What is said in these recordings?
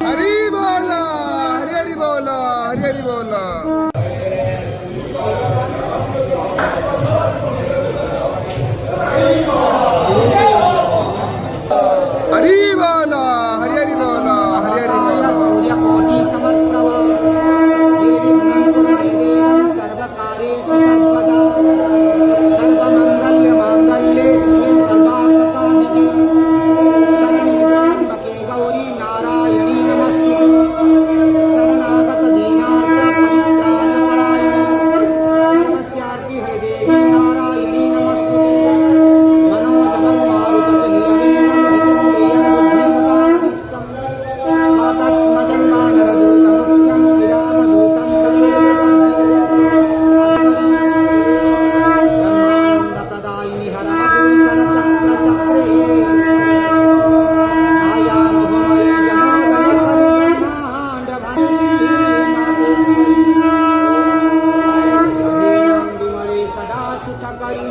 हरी बोला, हरी हरी बोला, हरी हरी बोला. हरी बोला, हरी हरी बोला, हरी हरी बोला. सूर्यकोटि समप्रभा निर्विघ्नं कुरु मे देवं सर्वकार्येषु सर्वदा सर्वमंगल्य मांगल्ये शिवे सर्वार्थसाधिके शरण्ये त्र्यंबके गौरी नारायणी नमस्तुते शरणागत दीनार्थ परित्राण परायणे सर्वस्यार्ति हरिदेवी नारायणी नमस्तुते मनोजवं मारुततुल्यवेगं जितेन्द्रियं बुद्धिमतामनिष्टं मातात्मजं वानरदूतमुख्यं श्रीरामदूतं ब्रह्मानन्दप्रदायिनि हरमधुसरचक्रचक्रे आयामोहमये जनोदयकरि ब्रह्माण्डभण्डीमातेश्वरी गभीरां विमले सदा सुखकरी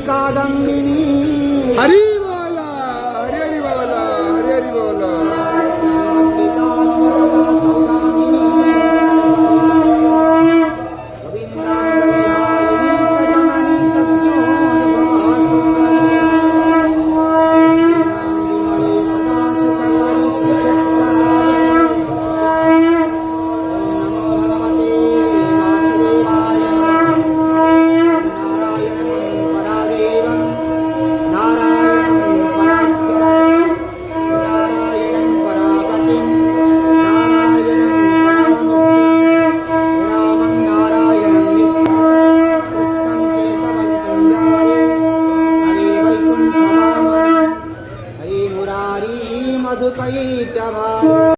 कादम्बिनी हरी बोला, हरी हरी बोला, हरी हरी बोला. मधुकैटभा